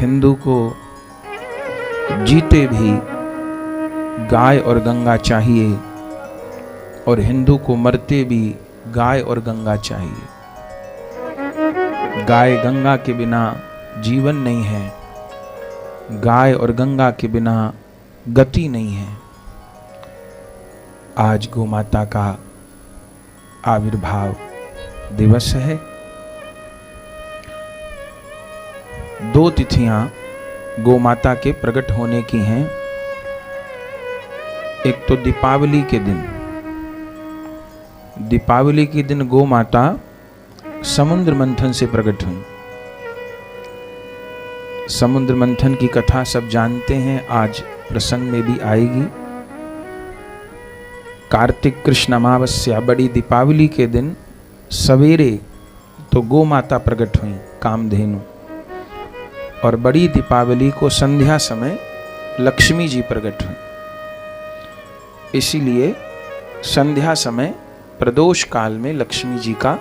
हिंदू को जीते भी गाय और गंगा चाहिए और हिंदू को मरते भी गाय और गंगा चाहिए। गाय गंगा के बिना जीवन नहीं है, गाय और गंगा के बिना गति नहीं है। आज गौ माता का आविर्भाव दिवस है। 2 तिथियां गौ माता के प्रकट होने की हैं। एक तो दीपावली के दिन, दीपावली के दिन गौ माता समुद्र मंथन से प्रकट हुई। समुद्र मंथन की कथा सब जानते हैं, आज प्रसंग में भी आएगी। कार्तिक कृष्ण अमावस्या बड़ी दीपावली के दिन सवेरे तो गौ माता प्रकट हुई कामधेनु, और बड़ी दीपावली को संध्या समय लक्ष्मी जी प्रकट हुई। इसीलिए संध्या समय प्रदोष काल में लक्ष्मी जी का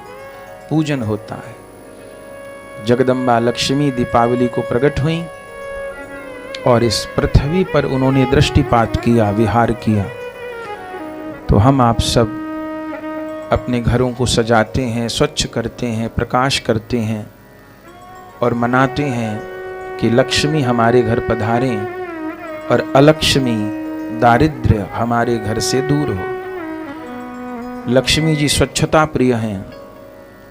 पूजन होता है। जगदम्बा लक्ष्मी दीपावली को प्रकट हुई और इस पृथ्वी पर उन्होंने दृष्टिपात किया, विहार किया। तो हम आप सब अपने घरों को सजाते हैं, स्वच्छ करते हैं, प्रकाश करते हैं और मनाते हैं कि लक्ष्मी हमारे घर पधारें और अलक्ष्मी दारिद्र्य हमारे घर से दूर हो। लक्ष्मी जी स्वच्छता प्रिय हैं,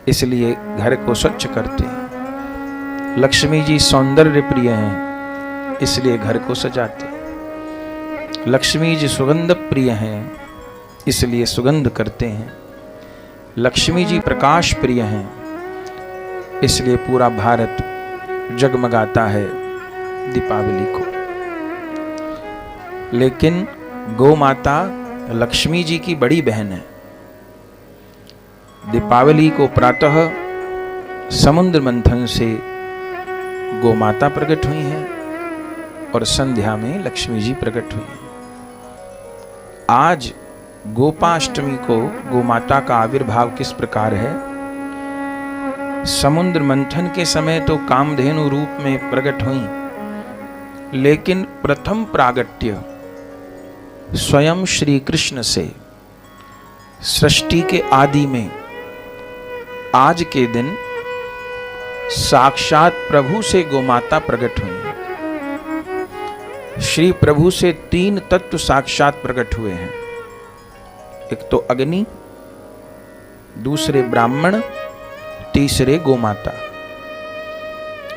इसलिए घर को स्वच्छ करते हैं। लक्ष्मी जी सौंदर्य प्रिय हैं, इसलिए घर को सजाते हैं। लक्ष्मी जी सुगंध प्रिय हैं, इसलिए सुगंध करते हैं। लक्ष्मी जी प्रकाश प्रिय हैं, इसलिए पूरा भारत जगमगाता है दीपावली को। लेकिन गौ माता लक्ष्मी जी की बड़ी बहन है। दीपावली को प्रातः समुद्र मंथन से गौ माता प्रकट हुई हैं और संध्या में लक्ष्मी जी प्रकट हुई हैं। आज गोपाष्टमी को गौ माता का आविर्भाव किस प्रकार है? समुद्र मंथन के समय तो कामधेनु रूप में प्रकट हुई, लेकिन प्रथम प्रागट्य स्वयं श्री कृष्ण से सृष्टि के आदि में आज के दिन साक्षात प्रभु से गौ माता प्रकट हुई। श्री प्रभु से 3 तत्व साक्षात प्रकट हुए हैं। एक तो अग्नि, दूसरे ब्राह्मण, तीसरे गौ माता।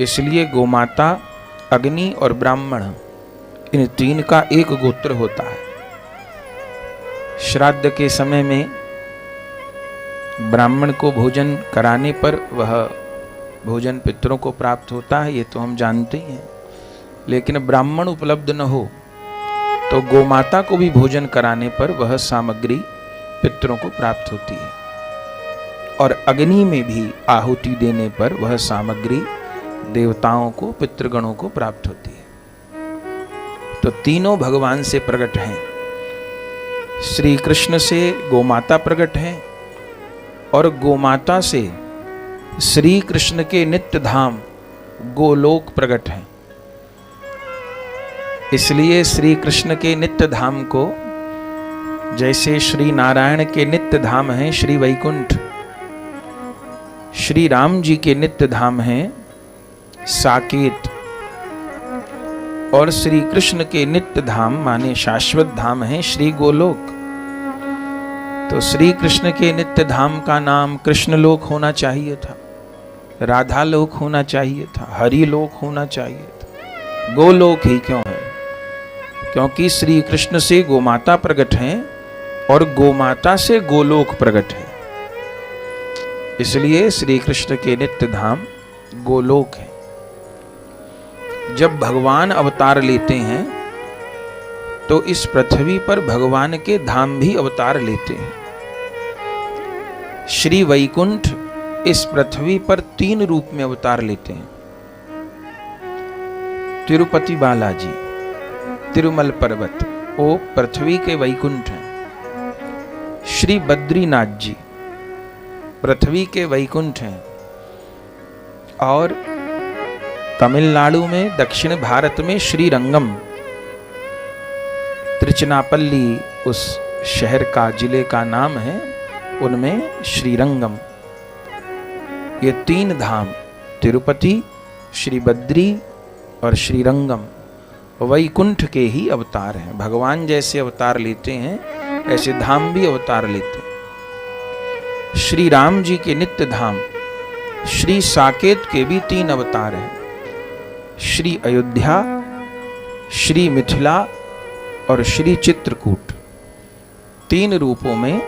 इसलिए गौ माता, अग्नि और ब्राह्मण, इन 3 का एक गोत्र होता है। श्राद्ध के समय में ब्राह्मण को भोजन कराने पर वह भोजन पितरों को प्राप्त होता है, ये तो हम जानते हैं। लेकिन ब्राह्मण उपलब्ध न हो तो गौ माता को भी भोजन कराने पर वह सामग्री पितरों को प्राप्त होती है, और अग्नि में भी आहुति देने पर वह सामग्री देवताओं को, पितृगणों को प्राप्त होती है। तो तीनों भगवान से प्रकट हैं। श्री कृष्ण से गौ माता प्रकट है और गौ माता से श्री कृष्ण के नित्य धाम गोलोक प्रकट है। इसलिए श्री कृष्ण के नित्य धाम को, जैसे श्री नारायण के नित्य धाम हैं श्री वैकुंठ, श्री राम जी के नित्य धाम हैं साकेत, और श्री कृष्ण के नित्य धाम माने शाश्वत धाम हैं श्री गोलोक। तो श्री कृष्ण के नित्य धाम का नाम कृष्ण लोक होना चाहिए था, राधा लोक होना चाहिए था, हरि लोक होना चाहिए था। गोलोक ही क्यों है? क्योंकि श्री कृष्ण से गौ माता प्रकट हैं और गौ माता से गोलोक प्रकट है। इसलिए श्री कृष्ण के नित्य धाम गोलोक है। जब भगवान अवतार लेते हैं तो इस पृथ्वी पर भगवान के धाम भी अवतार लेते हैं। श्री वैकुंठ इस पृथ्वी पर 3 रूप में अवतार लेते हैं। तिरुपति बालाजी, तिरुमल पर्वत, वो पृथ्वी के वैकुंठ हैं। श्री बद्रीनाथ जी पृथ्वी के वैकुंठ हैं, और तमिलनाडु में, दक्षिण भारत में श्रीरंगम, त्रिचनापल्ली उस शहर का, जिले का नाम है, उनमें श्रीरंगम। ये 3 धाम, तिरुपति, श्री बद्री और श्रीरंगम, वैकुंठ के ही अवतार हैं। भगवान जैसे अवतार लेते हैं ऐसे धाम भी अवतार लेते हैं। श्री राम जी के नित्य धाम श्री साकेत के भी 3 अवतार हैं, श्री अयोध्या, श्री मिथिला और श्री चित्रकूट। 3 रूपों में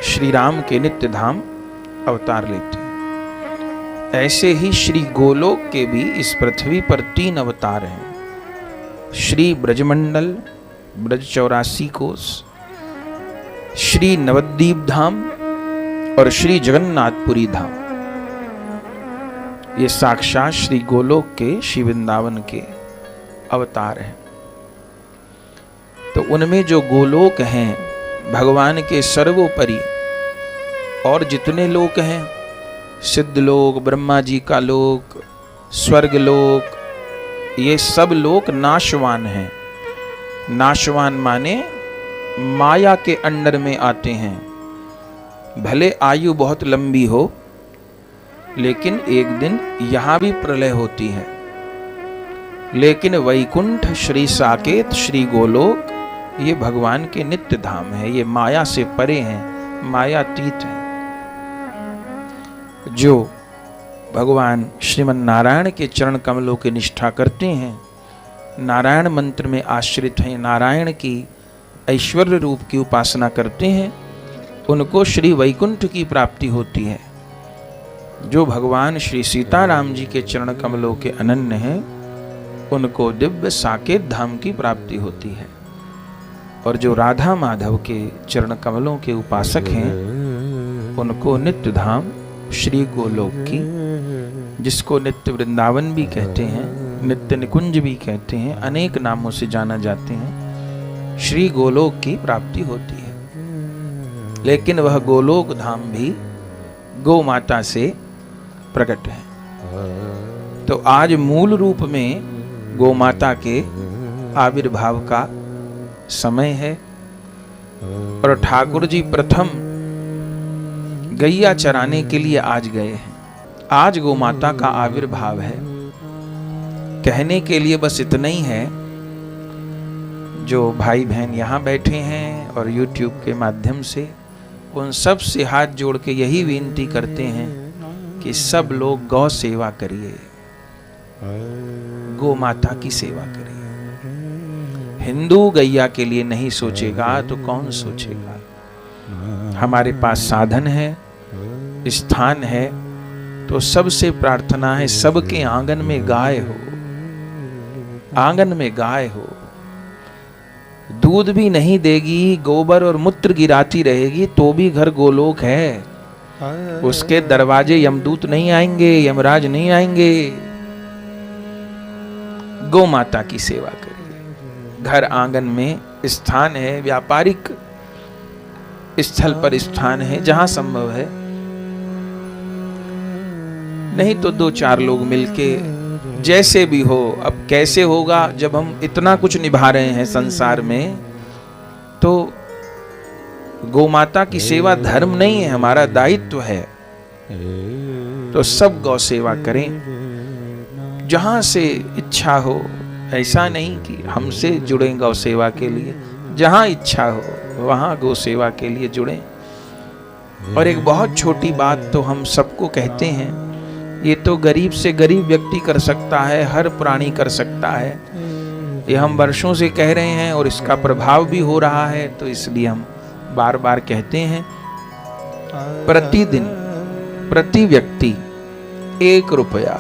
श्री राम के नित्य धाम अवतार लेते हैं। ऐसे ही श्री गोलोक के भी इस पृथ्वी पर 3 अवतार हैं, श्री ब्रजमंडल, ब्रज 84 कोस, श्री नवद्वीप धाम और श्री जगन्नाथपुरी धाम। ये साक्षात श्री गोलोक के, श्री वृंदावन के अवतार हैं। तो उनमें जो गोलोक हैं, भगवान के सर्वोपरि और जितने लोक हैं, सिद्धलोक, ब्रह्मा जी का लोक, स्वर्गलोक, ये सब लोक नाशवान हैं। नाशवान माने माया के अंडर में आते हैं। भले आयु बहुत लंबी हो, लेकिन एक दिन यहां भी प्रलय होती है। लेकिन वैकुंठ, श्री साकेत, श्री गोलोक, ये भगवान के नित्य धाम है। ये माया से परे हैं, मायातीत हैं। जो भगवान श्रीमन नारायण के चरण कमलों की निष्ठा करते हैं, नारायण मंत्र में आश्रित हैं, नारायण की ऐश्वर्य रूप की उपासना करते हैं, उनको श्री वैकुंठ की प्राप्ति होती है। जो भगवान श्री सीताराम जी के चरण कमलों के अनन्य हैं, उनको दिव्य साकेत धाम की प्राप्ति होती है। और जो राधा माधव के चरण कमलों के उपासक हैं, उनको नित्य धाम श्री गोलोक की, जिसको नित्य वृंदावन भी कहते हैं, नित्य निकुंज भी कहते हैं, अनेक नामों से जाना जाते हैं, श्री गोलोक की प्राप्ति होती है। लेकिन वह गोलोक धाम भी गौ माता से प्रकट है। तो आज मूल रूप में गौ माता के आविर्भाव का समय है और ठाकुर जी प्रथम गैया चराने के लिए आज गए हैं। आज गौ माता का आविर्भाव है। कहने के लिए बस इतना ही है। जो भाई बहन यहाँ बैठे हैं और YouTube के माध्यम से, उन सब से हाथ जोड़ के यही विनती करते हैं कि सब लोग गौ सेवा करिए, गौ माता की सेवा करिए। हिंदू गैया के लिए नहीं सोचेगा तो कौन सोचेगा। हमारे पास साधन है, स्थान है, तो सबसे प्रार्थना है सबके आंगन में गाय हो, आंगन में गाय हो। दूध भी नहीं देगी, गोबर और मूत्र गिराती रहेगी, तो भी घर गोलोक है। उसके दरवाजे यमदूत नहीं आएंगे, यमराज नहीं आएंगे। गौ माता की सेवा करिए। घर आंगन में स्थान है, व्यापारिक स्थल पर स्थान है, जहां संभव है। नहीं तो 2-4 लोग मिलके, जैसे भी हो। अब कैसे होगा जब हम इतना कुछ निभा रहे हैं संसार में, तो गौ माता की सेवा धर्म नहीं है, हमारा दायित्व है। तो सब गौ सेवा करें, जहां से इच्छा हो। ऐसा नहीं कि हमसे जुड़े गौ सेवा के लिए, जहां इच्छा हो वहां गौ सेवा के लिए जुड़ें। और एक बहुत छोटी बात तो हम सबको कहते हैं, ये तो गरीब से गरीब व्यक्ति कर सकता है, हर प्राणी कर सकता है। ये हम वर्षों से कह रहे हैं और इसका प्रभाव भी हो रहा है, तो इसलिए हम बार बार कहते हैं, प्रतिदिन प्रति व्यक्ति 1 रुपया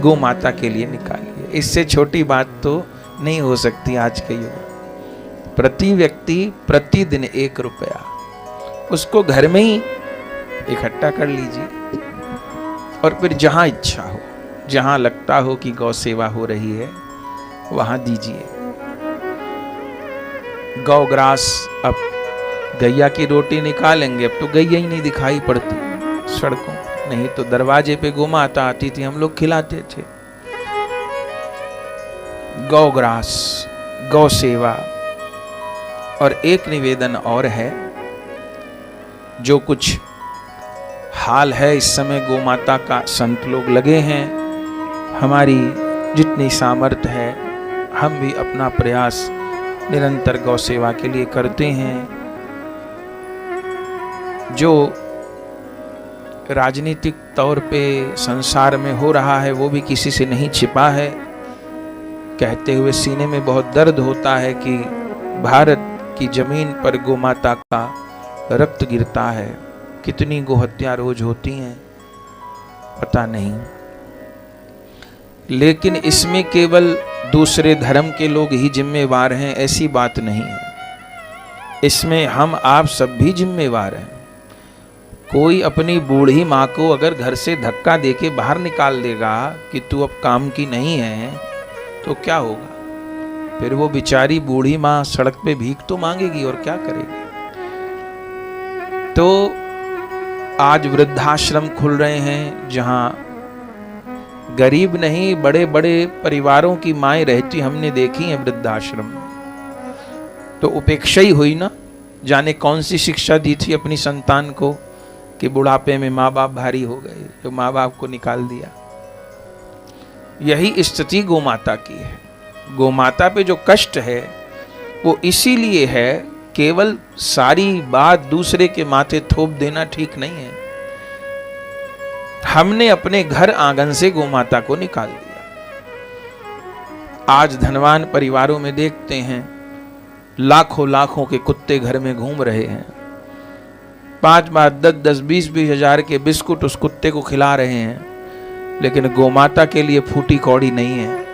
गौ माता के लिए निकालिए। इससे छोटी बात तो नहीं हो सकती आज के युग। प्रति व्यक्ति प्रतिदिन 1 रुपया, उसको घर में ही इकट्ठा कर लीजिए और फिर जहां इच्छा हो, जहां लगता हो कि गौ सेवा हो रही है, वहां दीजिए। गौ ग्रास, अब गैया की रोटी निकालेंगे, अब तो गैया ही नहीं दिखाई पड़ती सड़कों, नहीं तो दरवाजे पे गौ माता आती थी, हम लोग खिलाते थे। गौग्रास, गौ सेवा। और एक निवेदन और है, जो कुछ हाल है इस समय गौ माता का, संत लोग लगे हैं, हमारी जितनी सामर्थ्य है हम भी अपना प्रयास निरंतर गौ सेवा के लिए करते हैं। जो राजनीतिक तौर पे संसार में हो रहा है वो भी किसी से नहीं छिपा है। कहते हुए सीने में बहुत दर्द होता है कि भारत की जमीन पर गौ माता का रक्त गिरता है। कितनी गोहत्या रोज होती हैं पता नहीं, लेकिन इसमें केवल दूसरे धर्म के लोग ही जिम्मेवार हैं ऐसी बात नहीं है। इसमें हम आप सब भी जिम्मेवार हैं। कोई अपनी बूढ़ी माँ को अगर घर से धक्का देके बाहर निकाल देगा कि तू अब काम की नहीं है, तो क्या होगा? फिर वो बेचारी बूढ़ी माँ सड़क पे भीख तो मांगेगी और क्या करेगी। तो आज वृद्धाश्रम खुल रहे हैं, जहां गरीब नहीं बड़े बड़े परिवारों की माएं रहती हमने देखी हैं वृद्धाश्रम। तो उपेक्षा ही हुई ना, जाने कौन सी शिक्षा दी थी अपनी संतान को कि बुढ़ापे में माँ बाप भारी हो गए, जो माँ बाप को निकाल दिया। यही स्थिति गौ माता की है। गौ माता पे जो कष्ट है वो इसीलिए है, केवल सारी बात दूसरे के माथे थोप देना ठीक नहीं है। हमने अपने घर आंगन से गौ माता को निकाल दिया। आज धनवान परिवारों में देखते हैं लाखों लाखों के कुत्ते घर में घूम रहे हैं। 5-5, 10-10, 20-20 हजार के बिस्कुट उस कुत्ते को खिला रहे हैं, लेकिन गौ माता के लिए फूटी कौड़ी नहीं है।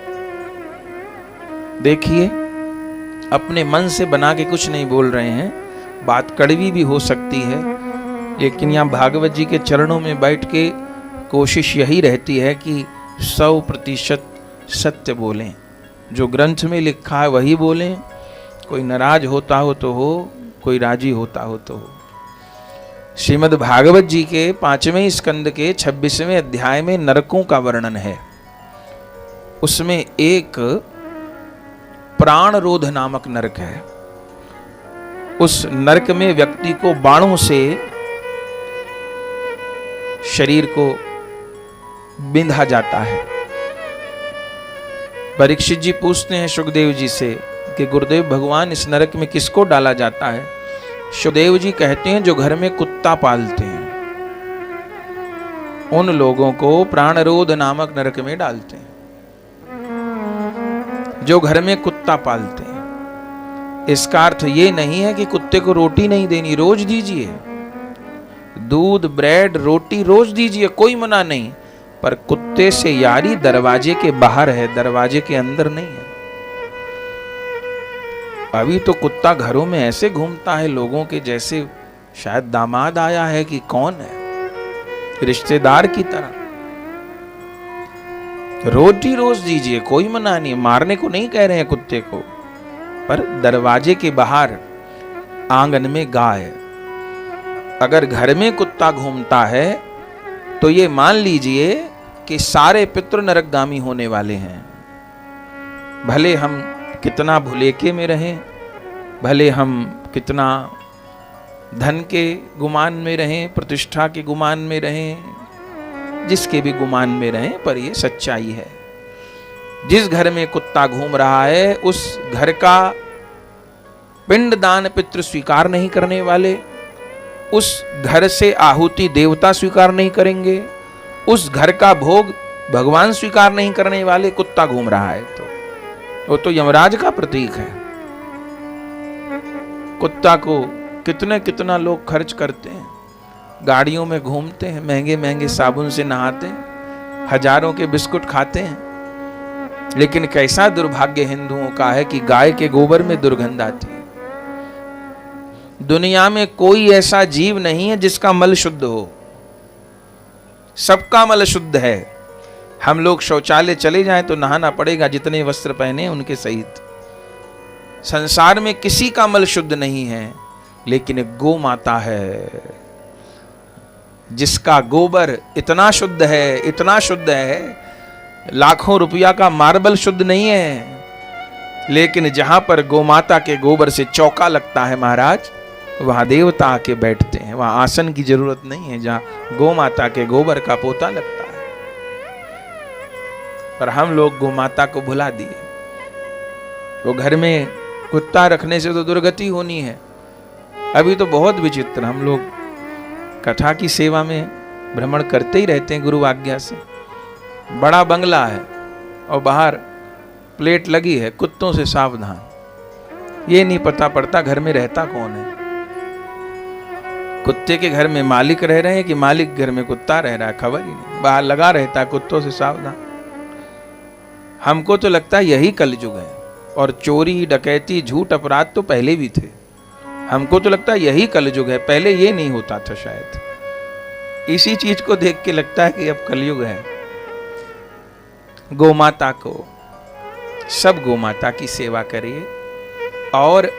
देखिए, अपने मन से बना के कुछ नहीं बोल रहे हैं, बात कड़वी भी हो सकती है, लेकिन यहाँ भागवत जी के चरणों में बैठ के कोशिश यही रहती है कि 100% सत्य बोलें, जो ग्रंथ में लिखा है वही बोलें। कोई नाराज होता हो तो हो, कोई राजी होता हो तो हो। श्रीमद् भागवत जी के 5वें स्कंद के 26वें अध्याय में नरकों का वर्णन है। उसमें एक प्राणरोध नामक नरक है। उस नरक में व्यक्ति को बाणों से शरीर को बिंधा जाता है। परीक्षित जी पूछते हैं सुखदेव जी से कि गुरुदेव भगवान, इस नरक में किसको डाला जाता है? सुखदेव जी कहते हैं जो घर में कुत्ता पालते हैं उन लोगों को प्राणरोध नामक नरक में डालते हैं। जो घर में कुत्ता पालते हैं, इसका अर्थ ये नहीं है कि कुत्ते को रोटी नहीं देनी, रोज दीजिए। दूध, ब्रेड, रोटी रोज दीजिए, कोई मना नहीं, पर कुत्ते से यारी दरवाजे के बाहर है, दरवाजे के अंदर नहीं है। अभी तो कुत्ता घरों में ऐसे घूमता है लोगों के जैसे शायद दामाद आया है कि कौन है, रिश्तेदार की तरह। रोटी रोज दीजिए, कोई मना नहीं, मारने को नहीं कह रहे हैं कुत्ते को, पर दरवाजे के बाहर आंगन में गाय। अगर घर में कुत्ता घूमता है तो ये मान लीजिए कि सारे पितृ नरकगामी होने वाले हैं। भले हम कितना भुलेखे में रहें, भले हम कितना धन के गुमान में रहें, प्रतिष्ठा के गुमान में रहें, जिसके भी गुमान में रहें, पर ये सच्चाई है। जिस घर में कुत्ता घूम रहा है उस घर का पिंडदान पितृ स्वीकार नहीं करने वाले, उस घर से आहुति देवता स्वीकार नहीं करेंगे, उस घर का भोग भगवान स्वीकार नहीं करने वाले कुत्ता घूम रहा है तो वो तो यमराज का प्रतीक है। कुत्ता को कितना लोग खर्च करते हैं, गाड़ियों में घूमते हैं, महंगे महंगे साबुन से नहाते हैं, हजारों के बिस्कुट खाते हैं, लेकिन कैसा दुर्भाग्य हिंदुओं का है कि गाय के गोबर में दुर्गंध आती है। दुनिया में कोई ऐसा जीव नहीं है जिसका मल शुद्ध हो, सबका मल शुद्ध है। हम लोग शौचालय चले जाएं तो नहाना पड़ेगा, जितने वस्त्र पहने उनके सहित। संसार में किसी का मल शुद्ध नहीं है, लेकिन गौ माता है जिसका गोबर इतना शुद्ध है, इतना शुद्ध है, लाखों रुपया का मार्बल शुद्ध नहीं है, लेकिन जहां पर गोमाता के गोबर से चौका लगता है महाराज, वहां देवता आके बैठते हैं। वहां आसन की जरूरत नहीं है, जहां गोमाता के गोबर का पोता लगता है। पर हम लोग गोमाता को भुला दिए। वो घर में कुत्ता रखने से तो दुर्गति होनी है। अभी तो बहुत विचित्र, हम लोग कथा की सेवा में भ्रमण करते ही रहते हैं गुरु आज्ञा से। बड़ा बंगला है और बाहर प्लेट लगी है, कुत्तों से सावधान। ये नहीं पता पड़ता घर में रहता कौन है। कुत्ते के घर में मालिक रह रहे हैं कि मालिक घर में कुत्ता रह रहा है, खबर ही नहीं। बाहर लगा रहता है कुत्तों से सावधान। हमको तो लगता है यही कलयुग है, और चोरी डकैती झूठ अपराध तो पहले भी थे। हमको तो लगता है यही कलयुग है, पहले ये नहीं होता था शायद। इसी चीज को देख के लगता है कि अब कलयुग है। गोमाता को, सब गोमाता की सेवा करिए। और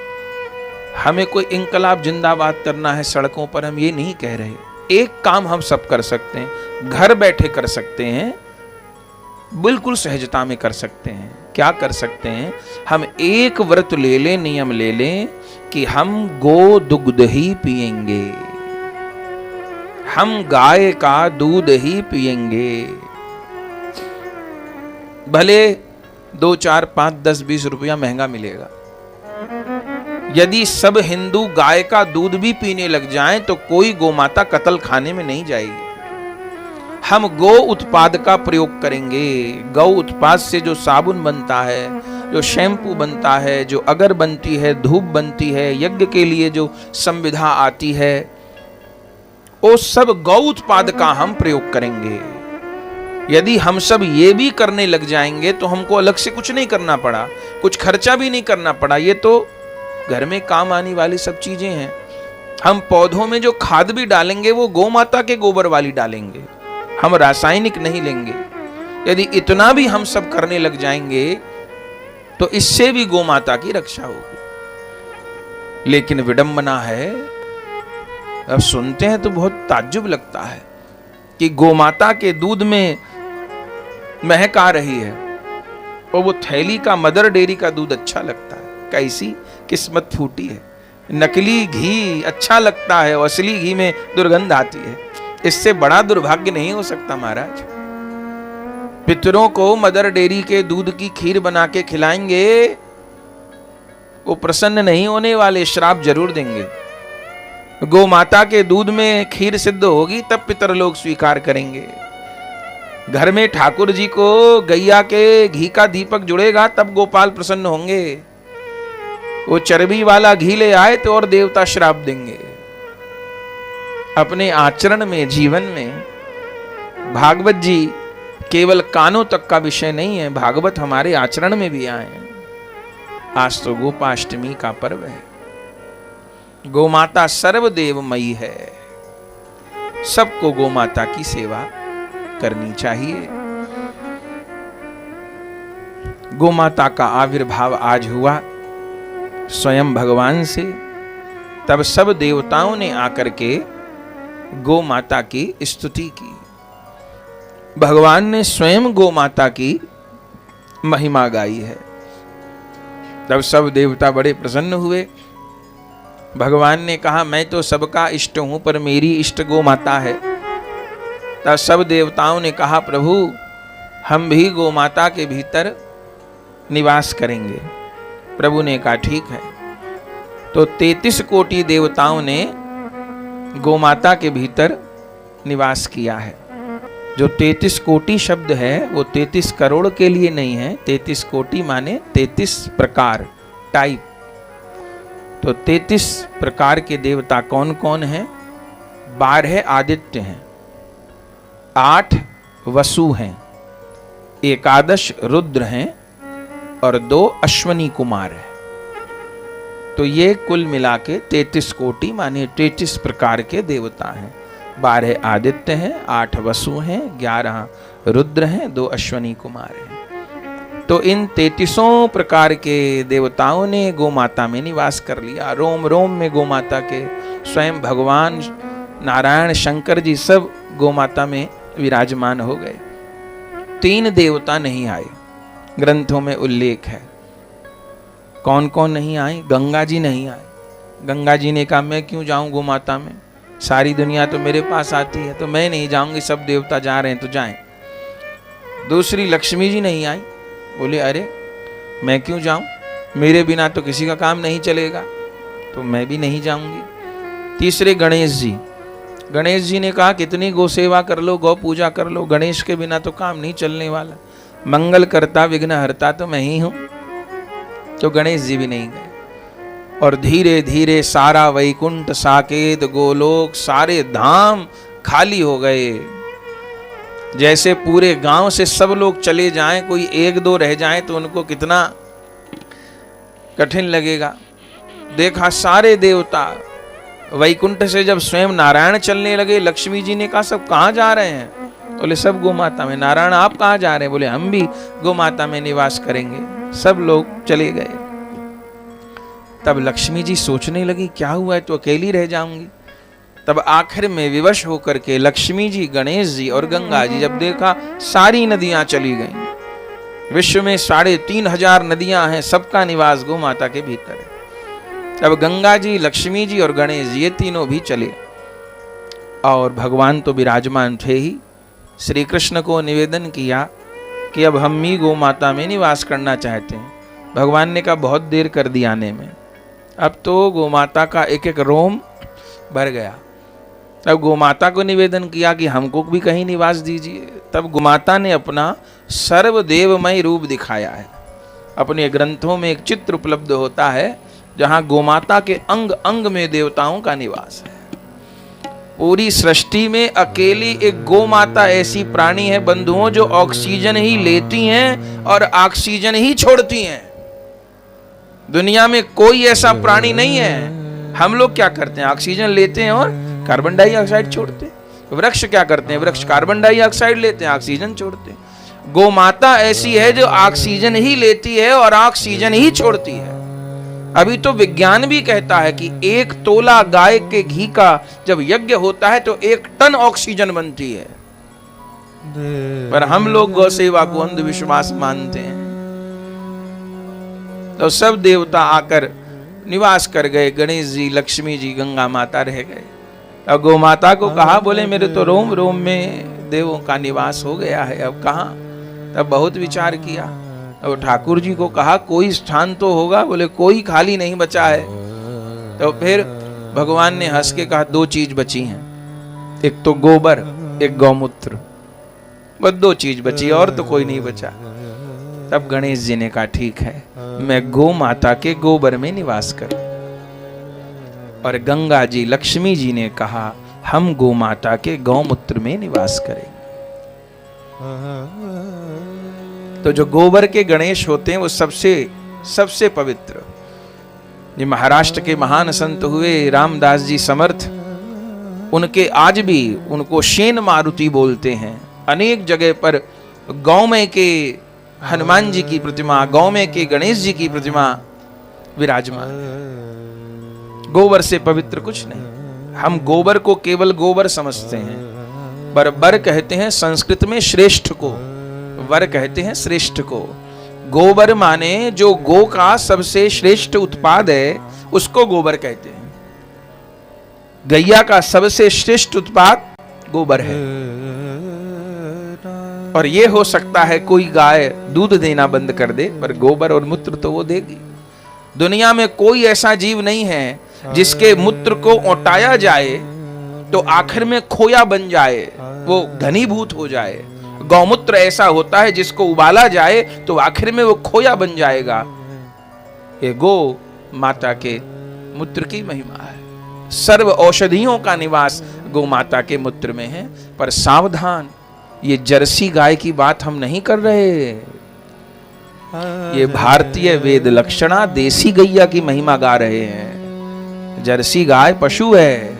हमें कोई इंकलाब जिंदाबाद करना है सड़कों पर, हम ये नहीं कह रहे। एक काम हम सब कर सकते हैं, घर बैठे कर सकते हैं, बिल्कुल सहजता में कर सकते हैं। क्या कर सकते हैं? हम एक व्रत ले लें, नियम ले लें कि हम गो दुग्ध ही पिएंगे, हम गाय का दूध ही पिएंगे। भले 2, 4, 5, 10, 20 रुपया महंगा मिलेगा। यदि सब हिंदू गाय का दूध भी पीने लग जाएं तो कोई गोमाता कत्ल खाने में नहीं जाएगी। हम गो उत्पाद का प्रयोग करेंगे। गौ उत्पाद से जो साबुन बनता है, जो शैम्पू बनता है, जो अगर बनती है, धूप बनती है, यज्ञ के लिए जो संविधा आती है, वो सब गौ उत्पाद का हम प्रयोग करेंगे। यदि हम सब ये भी करने लग जाएंगे तो हमको अलग से कुछ नहीं करना पड़ा, कुछ खर्चा भी नहीं करना पड़ा। ये तो घर में काम आने वाली सब चीजें हैं। हम पौधों में जो खाद भी डालेंगे वो गौ माता के गोबर वाली डालेंगे, हम रासायनिक नहीं लेंगे। यदि इतना भी हम सब करने लग जाएंगे तो इससे भी गौ माता की रक्षा होगी। लेकिन विडंबना है, अब सुनते हैं तो बहुत ताज्जुब लगता है कि गोमाता के दूध में महक आ रही है और वो थैली का मदर डेयरी का दूध अच्छा लगता है। कैसी किस्मत फूटी है। नकली घी अच्छा लगता है और असली घी में दुर्गंध आती है। इससे बड़ा दुर्भाग्य नहीं हो सकता महाराज। पितरों को मदर डेयरी के दूध की खीर बना के खिलाएंगे, वो प्रसन्न नहीं होने वाले, श्राप जरूर देंगे। गौ माता के दूध में खीर सिद्ध होगी तब पितर लोग स्वीकार करेंगे। घर में ठाकुर जी को गैया के घी का दीपक जुड़ेगा तब गोपाल प्रसन्न होंगे। वो चर्बी वाला घी ले आए तो और देवता श्राप देंगे। अपने आचरण में, जीवन में भागवत जी केवल कानों तक का विषय नहीं है, भागवत हमारे आचरण में भी आए हैं। आज तो गोपाष्टमी का पर्व है। गोमाता सर्वदेवमयी है, सबको गोमाता की सेवा करनी चाहिए। गोमाता का आविर्भाव आज हुआ स्वयं भगवान से, तब सब देवताओं ने आकर के गौ माता की स्तुति की। भगवान ने स्वयं गौ माता की महिमा गाई है। तब सब देवता बड़े प्रसन्न हुए। भगवान ने कहा, मैं तो सबका इष्ट हूं पर मेरी इष्ट गौ माता है। तब सब देवताओं ने कहा, प्रभु हम भी गौ माता के भीतर निवास करेंगे। प्रभु ने कहा ठीक है। तो 33 कोटि देवताओं ने गोमाता के भीतर निवास किया है। जो 33 कोटि शब्द है वो 33 करोड़ के लिए नहीं है। 33 कोटि माने 33 प्रकार, टाइप। तो 33 प्रकार के देवता कौन कौन हैं? 12 आदित्य हैं, 8 वसु हैं, 11 रुद्र हैं और 2 अश्वनी कुमार हैं। तो ये कुल मिला के 33 कोटि माने 33 प्रकार के देवता हैं। 12 आदित्य हैं, 8 वसु हैं, 11 रुद्र हैं, 2 अश्वनी कुमार हैं। तो इन 33 प्रकार के देवताओं ने गौ माता में निवास कर लिया। रोम रोम में गौ माता के स्वयं भगवान नारायण शंकर जी सब गौ माता में विराजमान हो गए। 3 देवता नहीं आए, ग्रंथों में उल्लेख है। कौन कौन नहीं आए? गंगा जी नहीं आए। गंगा जी ने कहा मैं क्यों जाऊं गोमाता में, सारी दुनिया तो मेरे पास आती है, तो मैं नहीं जाऊंगी, सब देवता जा रहे हैं तो जाएं। दूसरी लक्ष्मी जी नहीं आई, बोले अरे मैं क्यों जाऊं, मेरे बिना तो किसी का काम नहीं चलेगा, तो मैं भी नहीं जाऊंगी। तीसरे गणेश जी, गणेश जी ने कहा कितनी गौ सेवा कर लो, गौ पूजा कर लो, गणेश के बिना तो काम नहीं चलने वाला, मंगल करता विघ्न हरता तो मैं ही हूं। तो गणेश जी भी नहीं गए। और धीरे धीरे सारा वैकुंठ, साकेत, गोलोक, सारे धाम खाली हो गए। जैसे पूरे गांव से सब लोग चले जाएं, कोई एक दो रह जाएं तो उनको कितना कठिन लगेगा। देखा सारे देवता वैकुंठ से जब स्वयं नारायण चलने लगे, लक्ष्मी जी ने कहा सब कहाँ जा रहे हैं? बोले सब गोमाता में। नारायण आप कहाँ जा रहे हैं? बोले हम भी गोमाता में निवास करेंगे। सब लोग चले गए। तब लक्ष्मी जी सोचने लगी क्या हुआ है, तो अकेली रह जाऊंगी। तब आखिर में विवश होकर के लक्ष्मी जी, गणेश जी और गंगा जी जब देखा सारी नदियां चली गईं, विश्व में 3,500 नदियां हैं, सबका निवास गोमाता के भीतर है। तब गंगा जी, लक्ष्मी जी और गणेश जी ये तीनों भी चले। और भगवान तो विराजमान थे ही। श्री कृष्ण को निवेदन किया कि अब हम ही गोमाता में निवास करना चाहते हैं। भगवान ने कहा बहुत देर कर दी आने में, अब तो गोमाता का एक एक रोम भर गया। तब गोमाता को निवेदन किया कि हमको भी कहीं निवास दीजिए। तब गोमाता ने अपना सर्वदेवमय रूप दिखाया है। अपने ग्रंथों में एक चित्र उपलब्ध होता है जहां गोमाता के अंग अंग में देवताओं का निवास है। पूरी सृष्टि में अकेली एक गोमाता ऐसी प्राणी है बंधुओं, जो ऑक्सीजन ही लेती हैं और ऑक्सीजन ही छोड़ती हैं। दुनिया में कोई ऐसा प्राणी नहीं है। हम लोग क्या करते हैं, ऑक्सीजन लेते हैं और कार्बन डाइऑक्साइड छोड़ते हैं। वृक्ष क्या करते हैं, वृक्ष कार्बन डाइऑक्साइड लेते हैं, ऑक्सीजन छोड़ते हैं। गोमाता ऐसी है जो ऑक्सीजन ही लेती है और ऑक्सीजन ही छोड़ती है। अभी तो विज्ञान भी कहता है कि 1 तोला गाय के घी का जब यज्ञ होता है तो 1 टन ऑक्सीजन बनती है। पर हम लोग गौ सेवा को अंधविश्वास मानते हैं। तो सब देवता आकर निवास कर गए। गणेश जी, लक्ष्मी जी, गंगा माता रह गए। अब गौ माता को कहा, बोले मेरे तो रोम रोम में देवों का निवास हो गया है, अब कहाँ? तब बहुत विचार किया। अब ठाकुर जी को कहा कोई स्थान तो होगा, बोले कोई खाली नहीं बचा है। तो फिर भगवान ने हंस के कहा 2 चीज बची हैं, एक तो गोबर, एक गौमूत्र, बस 2 चीज बची और तो कोई नहीं बचा। तब गणेश जी ने कहा ठीक है, मैं गौ माता के गोबर में निवास करूं। और गंगा जी, लक्ष्मी जी ने कहा हम गौ माता के गौमूत्र में निवास करेंगे। तो जो गोबर के गणेश होते हैं वो सबसे पवित्र। ये महाराष्ट्र के महान संत हुए रामदास जी समर्थ, उनके आज भी उनको शेन मारुति बोलते हैं। अनेक जगह पर गौमय के हनुमान जी की प्रतिमा, गौमय के गणेश जी की प्रतिमा विराजमान है। गोबर से पवित्र कुछ नहीं। हम गोबर को केवल गोबर समझते हैं, पर बर कहते हैं संस्कृत में श्रेष्ठ को, वर कहते हैं श्रेष्ठ को। गोबर माने जो गो का सबसे श्रेष्ठ उत्पाद है उसको गोबर कहते हैं। गैया का सबसे श्रेष्ठ उत्पाद गोबर है। और ये हो सकता है कोई गाय दूध देना बंद कर दे, पर गोबर और मूत्र तो वो देगी। दुनिया में कोई ऐसा जीव नहीं है जिसके मूत्र को औटाया जाए तो आखिर में खोया बन जाए, वो घनीभूत हो जाए। गौमूत्र ऐसा होता है जिसको उबाला जाए तो आखिर में वो खोया बन जाएगा। ये गो माता के मूत्र की महिमा है। सर्व औषधियों का निवास गो माता के मूत्र में है। पर सावधान, ये जर्सी गाय की बात हम नहीं कर रहे। ये भारतीय वेद लक्षणा देसी गैया की महिमा गा रहे हैं। जर्सी गाय पशु है।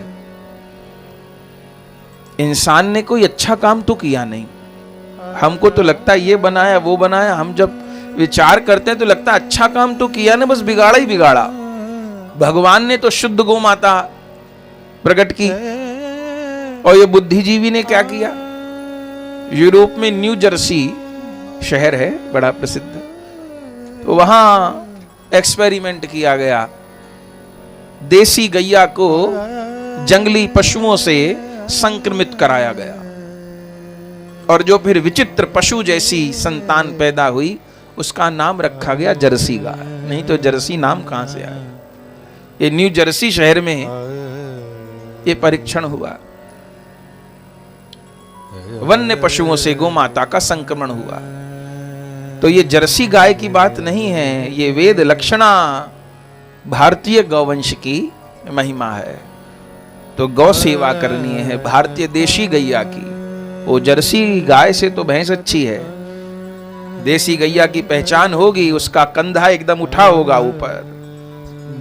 इंसान ने कोई अच्छा काम तो किया नहीं। हमको तो लगता है ये बनाया वो बनाया, हम जब विचार करते हैं तो लगता है अच्छा काम तो किया ना, बस बिगाड़ा ही बिगाड़ा। भगवान ने तो शुद्ध गौ माता प्रकट की, और ये बुद्धिजीवी ने क्या किया? यूरोप में न्यू जर्सी शहर है बड़ा प्रसिद्ध, तो वहां एक्सपेरिमेंट किया गया। देसी गैया को जंगली पशुओं से संक्रमित कराया गया और जो फिर विचित्र पशु जैसी संतान पैदा हुई उसका नाम रखा गया जर्सी गाय। नहीं तो जर्सी नाम कहां से आया? ये न्यू जर्सी शहर में ये परीक्षण हुआ। वन्य पशुओं से गोमाता का संक्रमण हुआ। तो ये जर्सी गाय की बात नहीं है, ये वेद लक्षणा भारतीय गौवंश की महिमा है। तो गौ सेवा करनी है भारतीय देशी गैया की। वो जर्सी गाय से तो भैंस अच्छी है। देसी गैया की पहचान होगी, उसका कंधा एकदम उठा होगा ऊपर,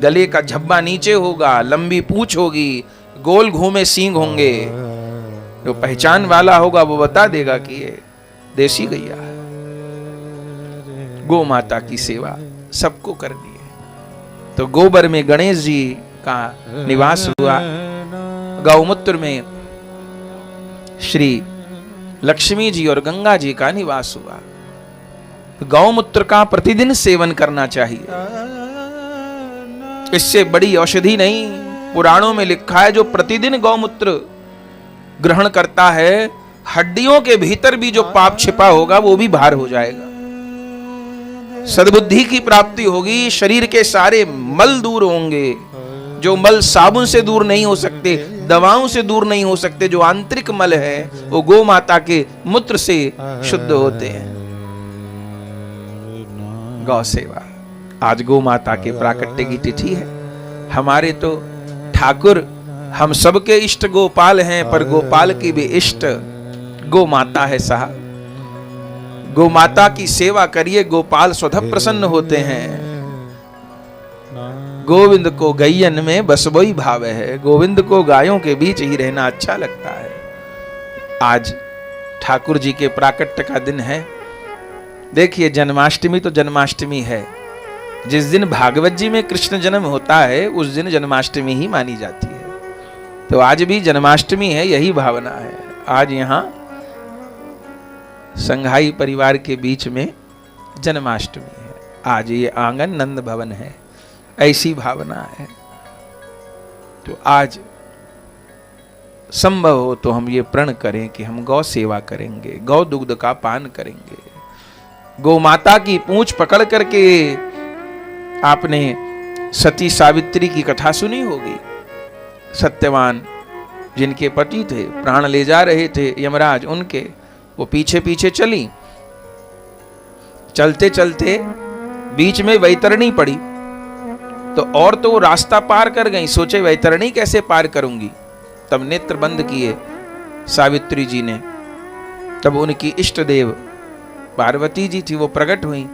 गले का झब्बा नीचे होगा, लंबी पूंछ होगी, गोल घूमे सींग होंगे। जो पहचान वाला होगा वो बता देगा कि ये देसी गैया है। गौ माता की सेवा सबको करनी है। तो गोबर में गणेश जी का निवास हुआ, गौमूत्र में श्री लक्ष्मी जी और गंगा जी का निवास हुआ। गौमूत्र का प्रतिदिन सेवन करना चाहिए, इससे बड़ी औषधि नहीं। पुराणों में लिखा है जो प्रतिदिन गौमूत्र ग्रहण करता है, हड्डियों के भीतर भी जो पाप छिपा होगा वो भी बाहर हो जाएगा। सद्बुद्धि की प्राप्ति होगी, शरीर के सारे मल दूर होंगे। जो मल साबुन से दूर नहीं हो सकते, दवाओं से दूर नहीं हो सकते, जो आंतरिक मल है वो गौ माता के मूत्र से शुद्ध होते हैं। गौ सेवा, आज गौ माता के प्राकट्य की तिथि है। हमारे तो ठाकुर हम सबके इष्ट गोपाल हैं, पर गोपाल की भी इष्ट गौ माता है साहब। गौ माता की सेवा करिए, गोपाल स्वतः प्रसन्न होते हैं। गोविंद को गैयन में बस वही भाव है। गोविंद को गायों के बीच ही रहना अच्छा लगता है। आज ठाकुर जी के प्राकट्य का दिन है। देखिए, जन्माष्टमी तो जन्माष्टमी है। जिस दिन भागवत जी में कृष्ण जन्म होता है उस दिन जन्माष्टमी ही मानी जाती है। तो आज भी जन्माष्टमी है, यही भावना है। आज यहाँ संघाई परिवार के बीच में जन्माष्टमी है। आज ये आंगन नंद भवन है, ऐसी भावना है। तो आज संभव हो तो हम ये प्रण करें कि हम गौ सेवा करेंगे, गौ दुग्ध का पान करेंगे। गौ माता की पूंछ पकड़ करके आपने सती सावित्री की कथा सुनी होगी। सत्यवान जिनके पति थे, प्राण ले जा रहे थे यमराज उनके, वो पीछे पीछे चली। चलते चलते बीच में वैतरणी पड़ी, तो और तो वो रास्ता पार कर गई। सोचे वैतरणी कैसे पार करूंगी। तब नेत्र बंद किए सावित्री जी ने। तब उनकी इष्ट देव पार्वती जी थी, वो प्रकट हुई।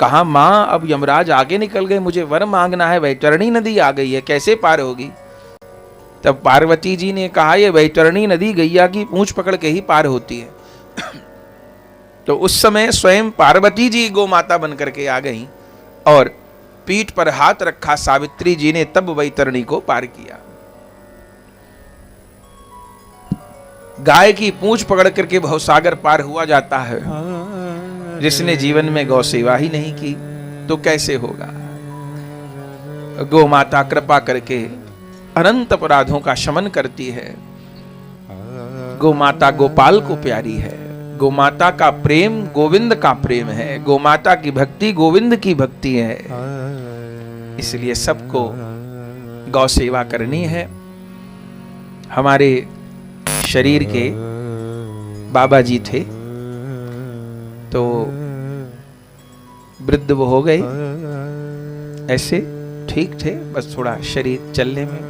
कहा, मां अब यमराज आगे निकल गए, मुझे वर मांगना है, वैतरणी नदी आ गई है, कैसे पार होगी। तब पार्वती जी ने कहा, ये वैतरणी नदी गैया की पूंछ पकड़ के ही पार होती है। तो उस समय स्वयं पार्वती जी गौ माता बनकर के आ गई और पीठ पर हाथ रखा सावित्री जी ने, तब वैतरणी को पार किया। गाय की पूंछ पकड़ करके भवसागर पार हुआ जाता है। जिसने जीवन में गौ सेवा ही नहीं की तो कैसे होगा। गौ माता कृपा करके अनंत अपराधों का शमन करती है। गौ माता गोपाल को प्यारी है। गौ माता का प्रेम गोविंद का प्रेम है। गौ माता की भक्ति गोविंद की भक्ति है। इसलिए सबको गौ सेवा करनी है। हमारे शरीर के बाबा जी थे, तो वृद्ध वो हो गए, ऐसे ठीक थे, बस थोड़ा शरीर चलने में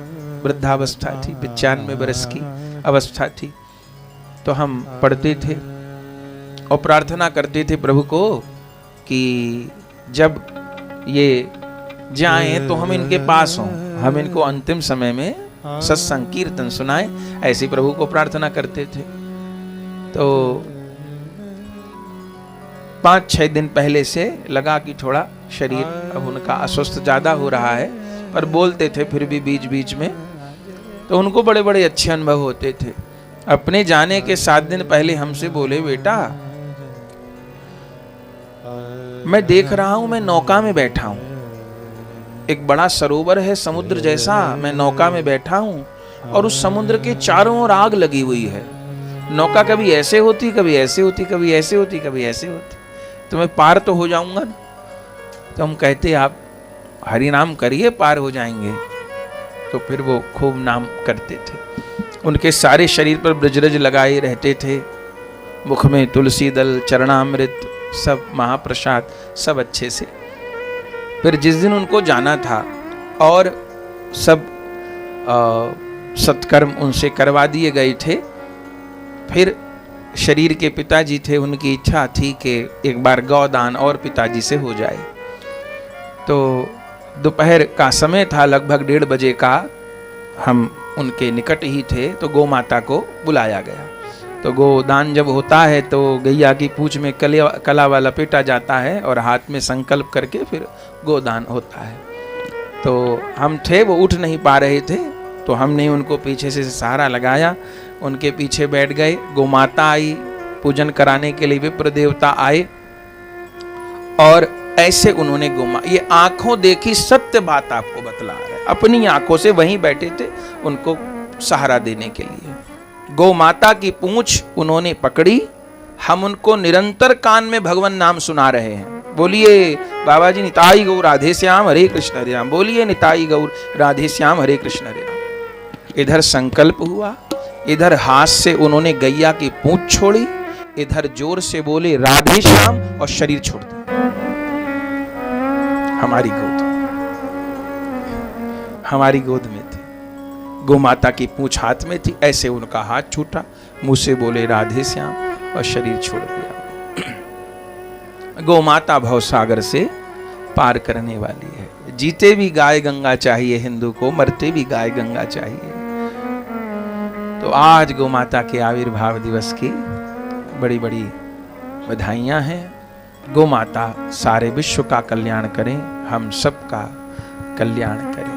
वृद्धावस्था थी, 95 वर्ष की अवस्था थी। तो हम पढ़ते थे और प्रार्थना करते थे प्रभु को कि जब ये जाएं तो हम इनके पास हों, हम इनको अंतिम समय में सत्संग कीर्तन सुनाएं, ऐसे प्रभु को प्रार्थना करते थे। तो 5-6 दिन पहले से लगा कि थोड़ा शरीर अब उनका अस्वस्थ ज्यादा हो रहा है, पर बोलते थे फिर भी बीच बीच में। तो उनको बड़े बड़े अच्छे अनुभव होते थे। अपने जाने के 7 दिन पहले हमसे बोले, बेटा मैं देख रहा हूं मैं नौका में बैठा हूं, एक बड़ा सरोवर है समुद्र जैसा, मैं नौका में बैठा हूं और उस समुद्र के चारों ओर आग लगी हुई है। नौका कभी ऐसे होती, कभी ऐसे होती, कभी ऐसे होती, कभी ऐसे होती, तो मैं पार तो हो जाऊंगा ना। तो हम कहते आप हरि नाम करिए, पार हो जाएंगे। तो फिर वो खूब नाम करते थे। उनके सारे शरीर पर ब्रजरज लगाए रहते थे, मुख में तुलसी दल, चरणामृत, सब महाप्रसाद, सब अच्छे से। फिर जिस दिन उनको जाना था और सब सत्कर्म उनसे करवा दिए गए थे, फिर शरीर के पिताजी थे, उनकी इच्छा थी कि एक बार गौदान और पिताजी से हो जाए। तो दोपहर का समय था, लगभग 1:30 बजे का। हम उनके निकट ही थे, तो गौ माता को बुलाया गया। तो गोदान जब होता है तो गैया की पूंछ में कला वाला लपेटा जाता है और हाथ में संकल्प करके फिर गोदान होता है। तो हम थे, वो उठ नहीं पा रहे थे, तो हमने उनको पीछे से सहारा लगाया, उनके पीछे बैठ गए। गोमाता आई पूजन कराने के लिए, विप्र देवता आए और ऐसे उन्होंने ये आंखों देखी सत्य बात आपको बतला रहे, अपनी आंखों से वहीं बैठे थे उनको सहारा देने के लिए। गौ माता की पूंछ उन्होंने पकड़ी, हम उनको निरंतर कान में भगवान नाम सुना रहे हैं। बोलिए बाबा जी निताई गौर राधे श्याम हरे कृष्ण हरे राम, बोलिए निताई गौर राधे श्याम हरे कृष्ण हरे राम। इधर संकल्प हुआ, इधर हाथ से उन्होंने गैया की पूंछ छोड़ी, इधर जोर से बोले राधे श्याम और शरीर छोड़ दिया। हमारी गोद में थे, गौ माता की पूंछ हाथ में थी, ऐसे उनका हाथ छूटा, मुंह से बोले राधे श्याम और शरीर छोड़ दिया। गौ माता भवसागर से पार करने वाली है। जीते भी गाय गंगा चाहिए हिंदू को, मरते भी गाय गंगा चाहिए। तो आज गौ माता के आविर्भाव दिवस की बड़ी बड़ी बधाइयां हैं। गौ माता सारे विश्व का कल्याण करें, हम सबका कल्याण करें।